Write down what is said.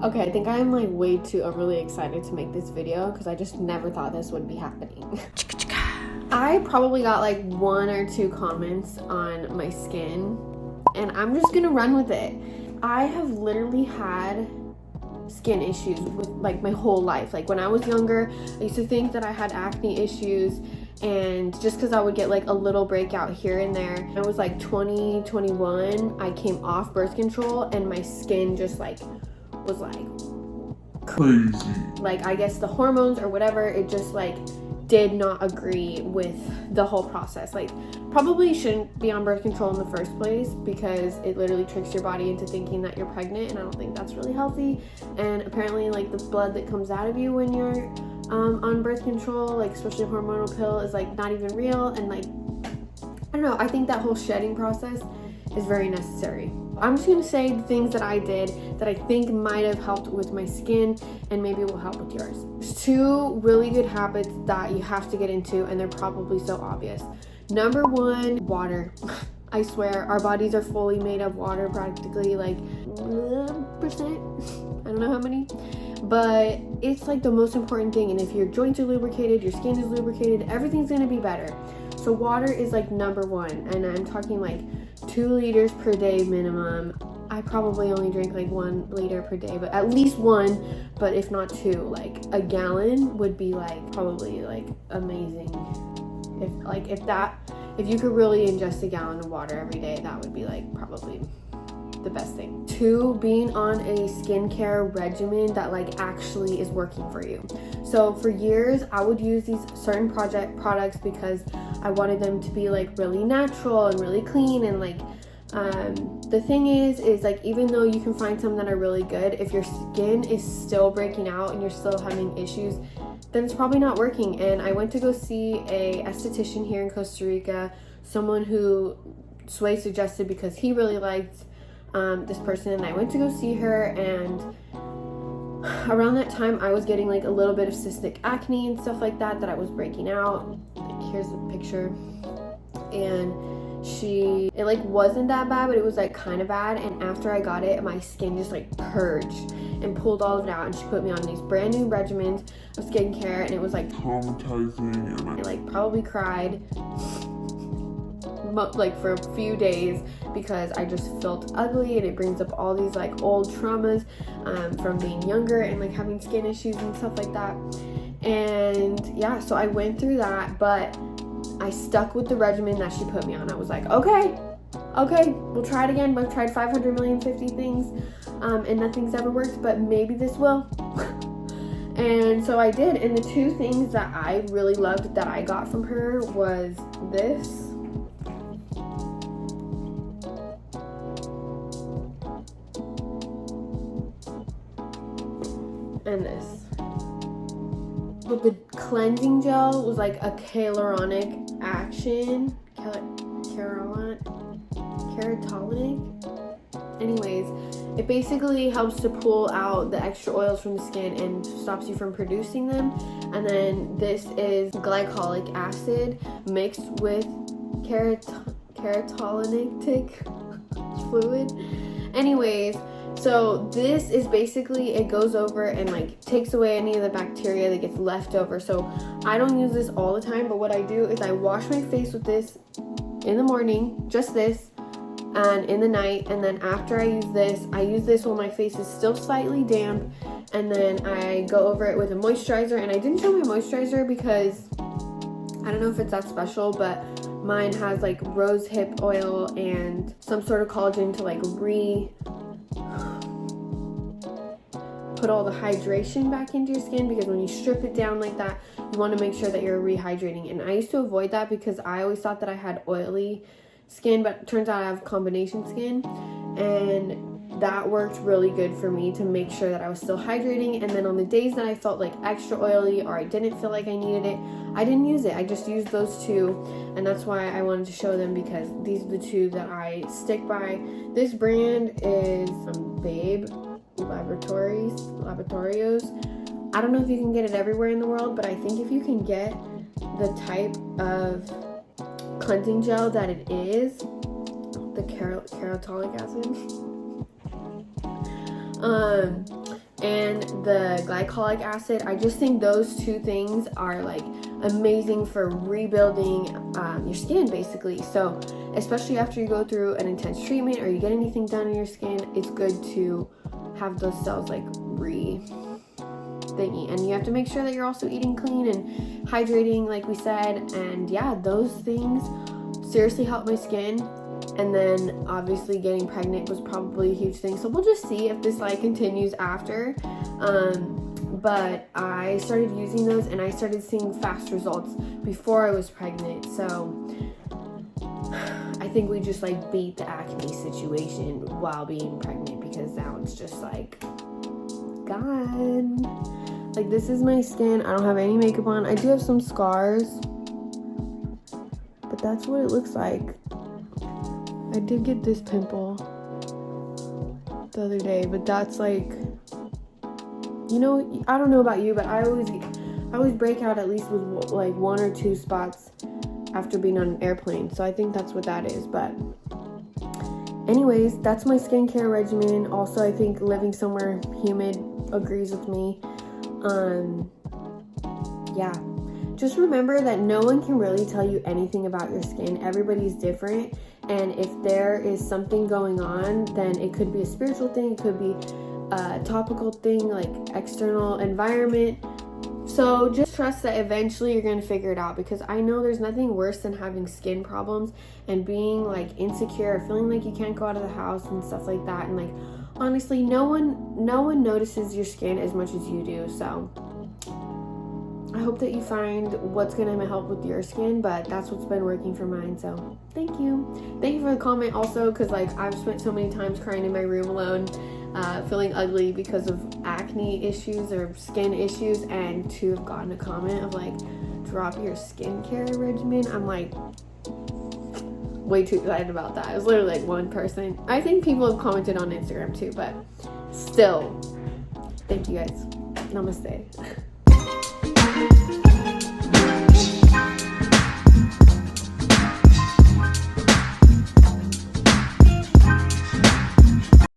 Okay, I think I'm like way too overly excited to make this video because I just never thought this would be happening. I probably got like 1 or 2 comments on my skin and I'm just gonna run with it. I have literally had skin issues with like my whole life. Like when I was younger, I used to think that I had acne issues, and just because I would get like a little breakout here and there. I was like 20, 21, I came off birth control and my skin just like was like crazy. Like I guess the hormones or whatever, it just like did not agree with the whole process. Like probably shouldn't be on birth control in the first place because it literally tricks your body into thinking that you're pregnant, and I don't think that's really healthy. And apparently like the blood that comes out of you when you're on birth control, like especially a hormonal pill, is like not even real. And like I don't know, I think that whole shedding process is very necessary. I'm just gonna say the things that I did that I think might have helped with my skin and maybe will help with yours. There's 2 really good habits that you have to get into, and they're probably so obvious. Number 1, water. I swear our bodies are fully made of water, practically like percent. I don't know how many, but it's like the most important thing. And if your joints are lubricated, your skin is lubricated, everything's gonna be better. So water is like number 1, and I'm talking like 2 liters per day minimum. I probably only drink like 1 liter per day, but at least 1, but if not 2, like a gallon would be like probably like amazing. If you could really ingest a gallon of water every day, that would be like probably the best thing. 2, being on a skincare regimen that like actually is working for you. So for years I would use these certain products because I wanted them to be like really natural and really clean, and like the thing is like even though you can find some that are really good, if your skin is still breaking out and you're still having issues, then it's probably not working. And I went to go see a esthetician here in Costa Rica, someone who Sway suggested because he really liked this person, and I went to go see her, and around that time I was getting like a little bit of cystic acne and stuff like that I was breaking out. Like, here's a picture, and it like wasn't that bad, but it was like kind of bad. And after I got it, my skin just like purged and pulled all of it out, and she put me on these brand new regimens of skincare, and it was like traumatizing, and I like probably cried like for a few days because I just felt ugly, and it brings up all these like old traumas from being younger and like having skin issues and stuff like that. And yeah, so I went through that, but I stuck with the regimen that she put me on. I was like, okay, we'll try it again. I've tried 500,050 things and nothing's ever worked, but maybe this will. And so I did, and the 2 things that I really loved that I got from her was this and this. But the cleansing gel was like a hyaluronic action. Keratolic. Anyways, it basically helps to pull out the extra oils from the skin and stops you from producing them. And then this is glycolic acid mixed with keratolitic fluid. Anyways, so this is basically, it goes over and like takes away any of the bacteria that gets left over. So I don't use this all the time, but what I do is I wash my face with this in the morning, just this, and in the night. And then after I use this when my face is still slightly damp, and then I go over it with a moisturizer. And I didn't show my moisturizer because I don't know if it's that special, but mine has like rose hip oil and some sort of collagen to like put all the hydration back into your skin, because when you strip it down like that, you want to make sure that you're rehydrating. And I used to avoid that because I always thought that I had oily skin, but it turns out I have combination skin, and that worked really good for me to make sure that I was still hydrating. And then on the days that I felt like extra oily or I didn't feel like I needed it, I didn't use it. I just used those 2, and that's why I wanted to show them, because these are the 2 that I stick by. This brand is Babe Laboratorios. I don't know if you can get it everywhere in the world, but I think if you can get the type of cleansing gel that it is, the keratolic acid, and the glycolic acid. I just think those two things are like amazing for rebuilding your skin, basically. So especially after you go through an intense treatment or you get anything done in your skin, it's good to have those cells like thingy. And you have to make sure that you're also eating clean and hydrating, like we said. And yeah, those things seriously help my skin. And then obviously getting pregnant was probably a huge thing, so we'll just see if this like continues after. But I started using those and I started seeing fast results before I was pregnant, so I think we just like beat the acne situation while being pregnant, because now it's just like gone. Like, this is my skin. I don't have any makeup on. I do have some scars, but that's what it looks like. I did get this pimple the other day, but that's like, you know, I don't know about you, but I always break out at least with like 1 or 2 spots after being on an airplane. So I think that's what that is. But anyways, that's my skincare regimen. Also, I think living somewhere humid agrees with me. Yeah. Just remember that no one can really tell you anything about your skin. Everybody's different. And if there is something going on, then it could be a spiritual thing. It could be a topical thing, like external environment. So just trust that eventually you're going to figure it out, because I know there's nothing worse than having skin problems and being like insecure, feeling like you can't go out of the house and stuff like that. And like, honestly, no one notices your skin as much as you do. So I hope that you find what's going to help with your skin, but that's what's been working for mine. So thank you for the comment also, because like I've spent so many times crying in my room alone, feeling ugly because of acne issues or skin issues, and to have gotten a comment of like, drop your skincare regimen, I'm like way too excited about that. It was literally like one person. I think people have commented on Instagram too, but still, thank you guys. Namaste.